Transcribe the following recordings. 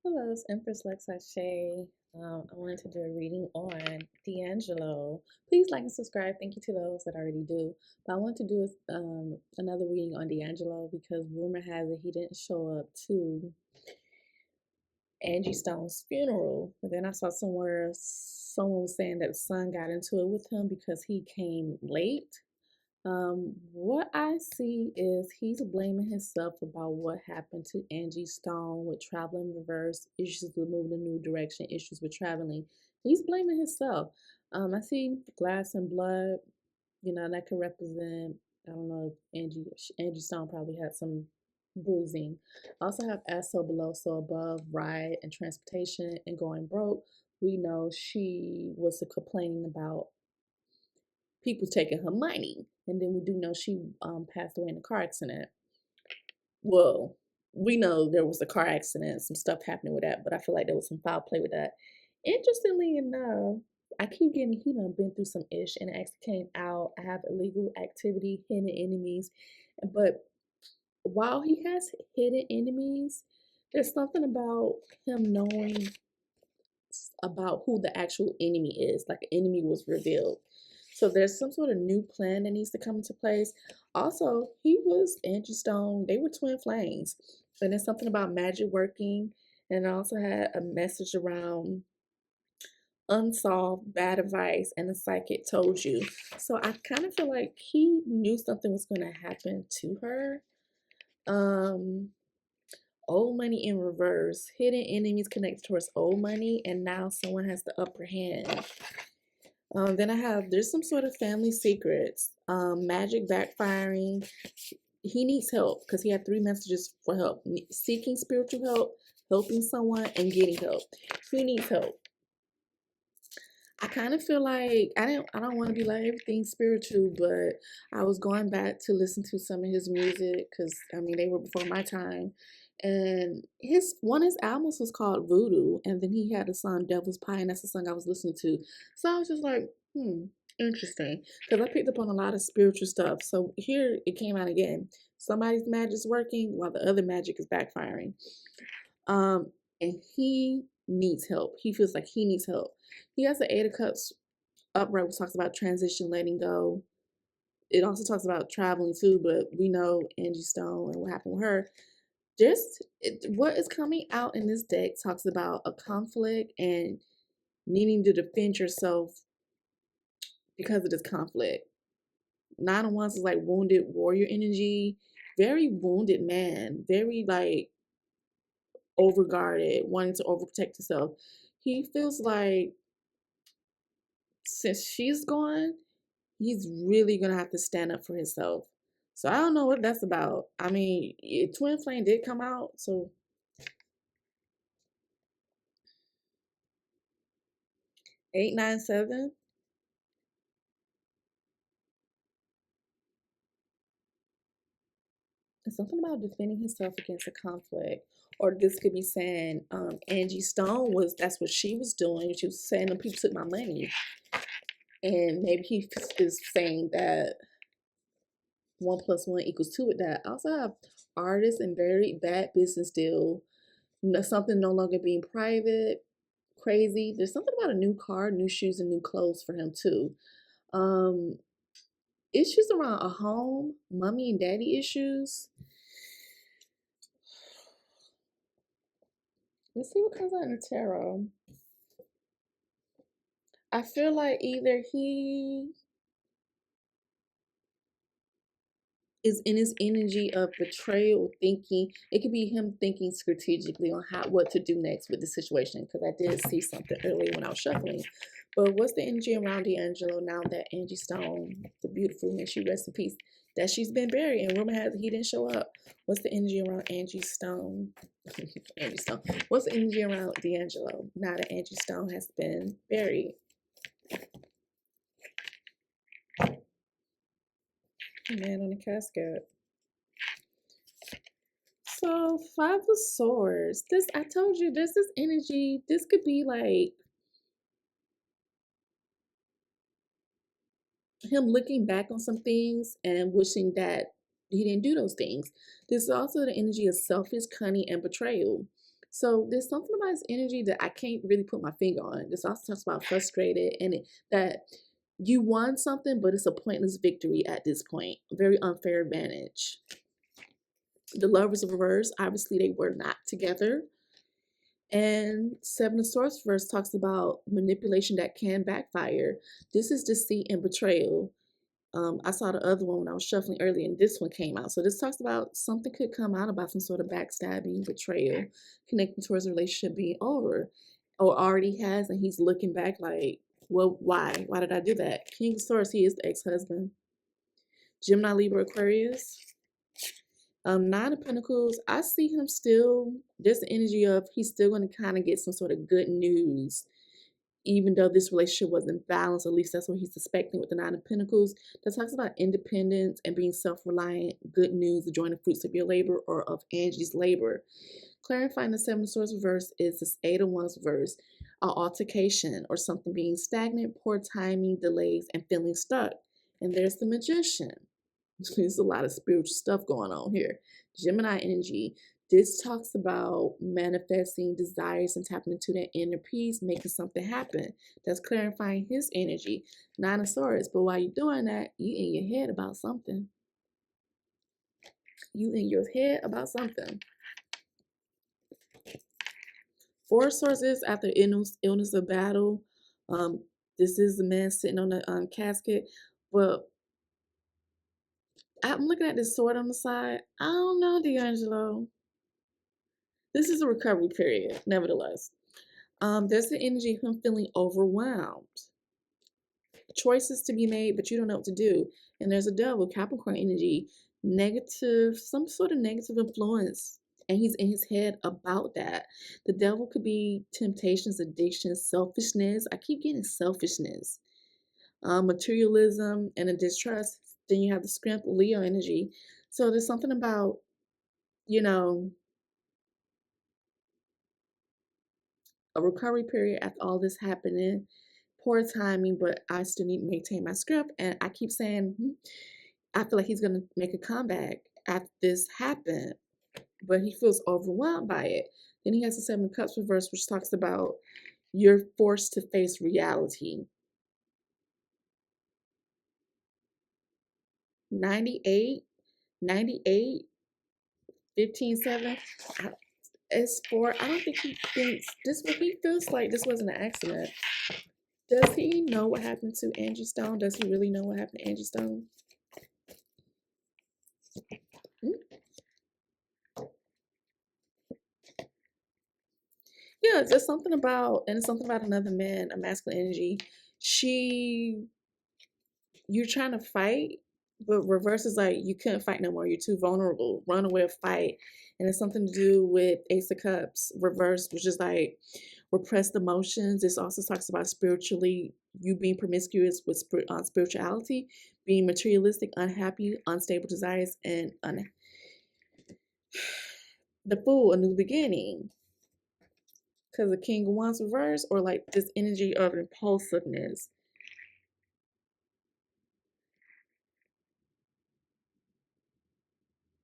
Hello, it's Empress LuxAse. I wanted to do a reading on D'Angelo. Please like and subscribe. Thank you to those that already do. But I want to do another reading on D'Angelo because rumor has it he didn't show up to Angie Stone's funeral. But then I saw somewhere someone was saying that the son got into it with him because he came late. What I see is he's blaming himself about what happened to Angie Stone with traveling reverse, issues with moving a new direction, issues with traveling. He's blaming himself. I see glass and blood, that could represent, I don't know if Angie Stone probably had some bruising. I also have as so below, so above, ride and transportation and going broke. We know she was complaining about people taking her money. And then we do know she passed away in a car accident. Well, we know there was a car accident, some stuff happening with that, but I feel like there was some foul play with that. Interestingly enough, I keep getting he done been through some ish and it actually came out. I have illegal activity, hidden enemies. But while he has hidden enemies, there's something about him knowing about who the actual enemy is. Like an enemy was revealed. So there's some sort of new plan that needs to come into place. Also, he was Angie Stone. They were twin flames. And there's something about magic working. And I also had a message around unsolved bad advice and the psychic told you. So I kind of feel like he knew something was going to happen to her. Um, Old money in reverse, hidden enemies connected towards old money, and now someone has the upper hand. Then I have there's some sort of family secrets, magic backfiring. He needs help because he had three messages for help: seeking spiritual help, helping someone, and getting help. He needs help. I kind of feel like I don't want to be like everything spiritual, but I was going back to listen to some of his music because I mean they were before my time, and his albums was called Voodoo, and then he had the song Devil's Pie, and that's the song I was listening to. So I was just like, interesting, because I picked up on a lot of spiritual stuff. So here it came out again. Somebody's magic's working while the other magic is backfiring. Um, and he needs help. He feels like he needs help. He has the Eight of Cups upright, which talks about transition, letting go. It also talks about traveling too, but we know Angie Stone and what happened with her. What is coming out in this deck talks about a conflict and needing to defend yourself because of this conflict. Nine of Wands is like wounded warrior energy, very wounded man, very like overguarded, wanting to overprotect himself. He feels like since she's gone, he's really gonna have to stand up for himself. So I don't know what that's about. I mean, Twin Flame did come out, so 897. It's something about defending himself against a conflict. Or this could be saying Angie Stone was that's what she was doing. She was saying people took my money. And maybe he is saying that 1 + 1 = 2 with that. I also have artists and very bad business deal. Something no longer being private, crazy. There's something about a new car, new shoes, and new clothes for him too. Um, Issues around a home, mommy and daddy issues. Let's see what comes out in the tarot. I feel like either he is in his energy of betrayal, thinking it could be him thinking strategically on what to do next with the situation. Because I did see something earlier when I was shuffling. But what's the energy around D'Angelo now that Angie Stone, the beautiful, and she rests in peace, that she's been buried and rumor has he didn't show up? What's the energy around Angie Stone? Angie Stone. What's the energy around D'Angelo now that Angie Stone has been buried? Man on the casket. So 5 of Swords. This I told you, there's this energy. This could be like him looking back on some things and wishing that he didn't do those things. This is also the energy of selfish, cunning, and betrayal. So there's something about his energy that I can't really put my finger on. This also talks about frustrated and that you won something, but it's a pointless victory at this point. Very unfair advantage. The lovers of reverse, obviously they were not together. And Seven of Swords verse talks about manipulation that can backfire. This is deceit and betrayal. I saw the other one when I was shuffling earlier, and this one came out. So this talks about something could come out about some sort of backstabbing, betrayal, connecting towards a relationship being over, or already has, and he's looking back like, well, why? Why did I do that? King of Swords, he is the ex-husband. Gemini, Libra, Aquarius. Nine of Pentacles, I see him still, there's the energy of he's still going to kind of get some sort of good news, even though this relationship wasn't balanced. At least that's what he's suspecting with the Nine of Pentacles. That talks about independence and being self-reliant, good news, enjoying the fruits of your labor or of Angie's labor. Clarifying the Seven of Swords reverse is this Eight of Wands reverse, an altercation or something being stagnant, poor timing, delays, and feeling stuck. And there's the Magician. There's a lot of spiritual stuff going on here. Gemini energy. This talks about manifesting desires and tapping into that inner peace, making something happen. That's clarifying his energy. Nine of Swords. But while you're doing that, you in your head about something. You in your head about something. Four of Swords is after illness or battle. This is the man sitting on the casket. But I'm looking at this sword on the side. I don't know, D'Angelo. This is a recovery period, nevertheless. There's the energy of him feeling overwhelmed. Choices to be made, but you don't know what to do. And there's a devil, Capricorn energy, negative, some sort of negative influence. And he's in his head about that. The devil could be temptations, addictions, selfishness. I keep getting selfishness. Materialism and a distrust. Then you have the scrimp, Leo energy. So there's something about, you know, a recovery period after all this happening. Poor timing, but I still need to maintain my script. And I keep saying, I feel like he's going to make a comeback after this happened, but he feels overwhelmed by it. Then he has the Seven of Cups reverse, which talks about you're forced to face reality. 98, 98, 15, 7. It's for, I don't think he thinks this, what he feels like this wasn't an accident. Does he know what happened to Angie Stone? Does he really know what happened to Angie Stone? Yeah, there's something about, and it's something about another man, a masculine energy. You're trying to fight, but reverse is like you couldn't fight no more. You're too vulnerable. Run away or fight. And it's something to do with Ace of Cups, reverse, which is like repressed emotions. This also talks about spiritually, you being promiscuous with spirituality, being materialistic, unhappy, unstable desires, and the Fool, a new beginning. Because the King of Wands reverse, or like this energy of impulsiveness.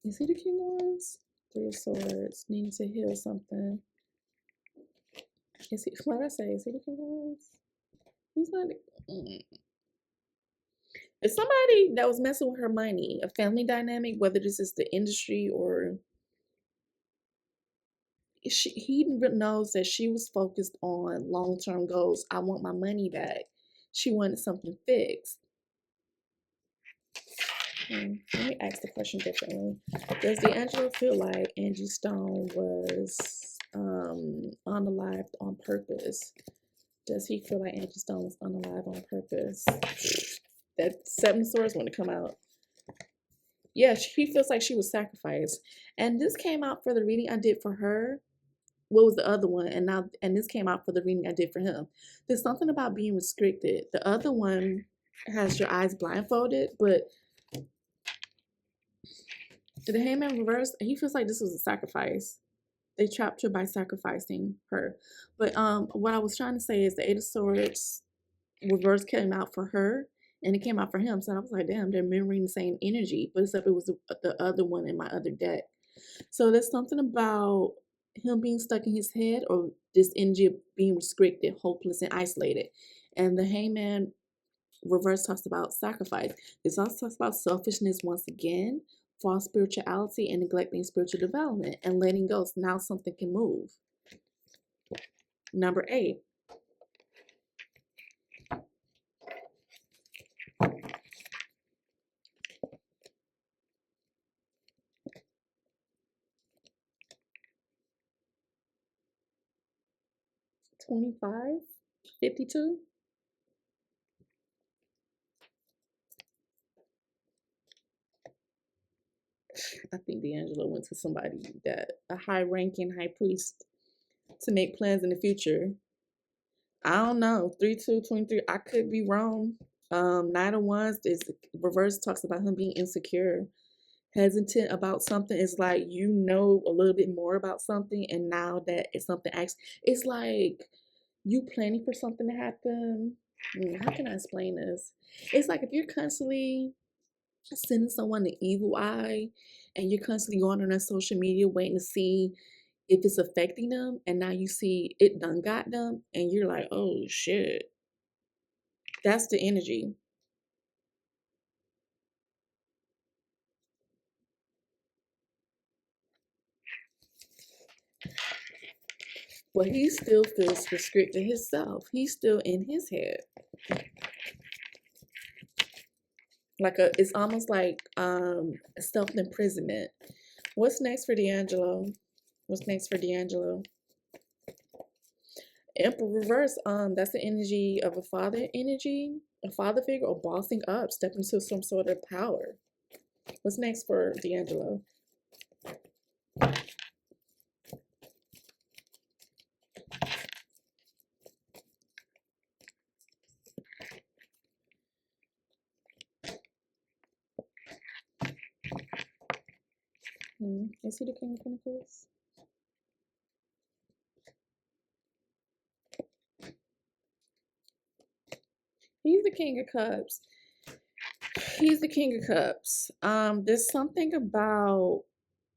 Is he the King of Wands? Three of Swords, needing to heal something. Is he, what did I say? Is he the King of Wands? He's not. It's somebody that was messing with her money, a family dynamic, whether this is the industry or he knows that she was focused on long-term goals. I want my money back. She wanted something fixed. Let me ask the question differently. Does D'Angelo feel like Angie Stone was unalived on purpose? Does he feel like Angie Stone was unalive on purpose? That Seven of Swords want to come out. Yeah, he feels like she was sacrificed. And this came out for the reading I did for her. What was the other one? And this came out for the reading I did for him. There's something about being restricted. The other one has your eyes blindfolded, but the Hangman reverse, he feels like this was a sacrifice. They trapped her by sacrificing her. But what I was trying to say is the Eight of Swords reverse came out for her and it came out for him. So I was like, damn, they're mirroring the same energy, but except it was the other one in my other deck. So there's something about him being stuck in his head, or this energy of being restricted, hopeless, and isolated. And the Hangman reverse talks about sacrifice. This also talks about selfishness once again, false spirituality, and neglecting spiritual development and letting go. So now something can move. Number 8. $25, $52. I think D'Angelo went to somebody that a high-ranking high priest to make plans in the future. I don't know. 3-2, 23. I could be wrong. 9 of Wands is reverse talks about him being insecure, hesitant about something. It's like you know a little bit more about something, and now that it's something it's like you planning for something to happen. How can I explain this? It's like if you're constantly sending someone the evil eye, and you're constantly going on their social media waiting to see if it's affecting them, and now you see it done got them, and you're like, oh shit. That's the energy. Well, he still feels restricted himself. He's still in his head. It's almost like self-imprisonment. What's next for D'Angelo? What's next for D'Angelo? Emperor reverse, that's the energy of a father energy, a father figure, or bossing up, stepping into some sort of power. What's next for D'Angelo? Is he the King of Pentacles? He's the King of Cups. He's the King of Cups. There's something about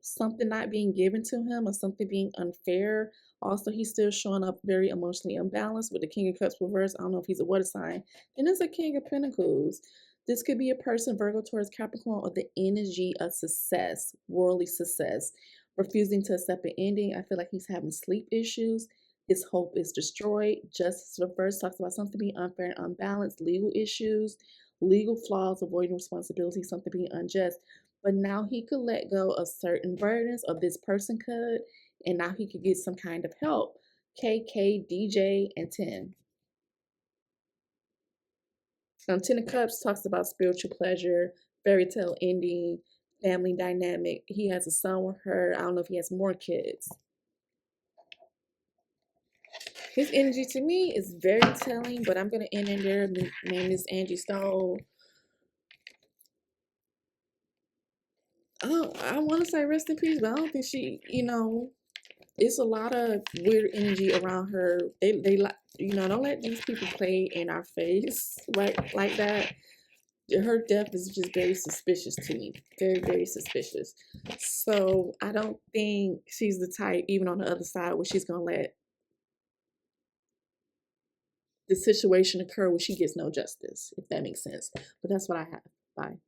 something not being given to him or something being unfair. Also, he's still showing up very emotionally unbalanced with the King of Cups reverse. I don't know if he's a water sign. And there's a King of Pentacles. This could be a person, Virgo, Taurus, Capricorn, or the energy of success, worldly success, refusing to accept an ending. I feel like he's having sleep issues. His hope is destroyed. Justice reverse talks about something being unfair and unbalanced, legal issues, legal flaws, avoiding responsibility, something being unjust. But now he could let go of certain burdens, or this person could, and now he could get some kind of help. KK, DJ, and 10. 10 of Cups talks about spiritual pleasure, fairy tale ending, family dynamic. He has a son with her. I don't know if he has more kids. His energy to me is very telling, but I'm going to end in there. My name is Angie Stone. Oh, I want to say rest in peace, but I don't think she, it's a lot of weird energy around her. They like, don't let these people play in our face like that. Her death is just very suspicious to me. Very, very suspicious. So I don't think she's the type, even on the other side, where she's gonna let the situation occur where she gets no justice, if that makes sense. But that's what I have. Bye.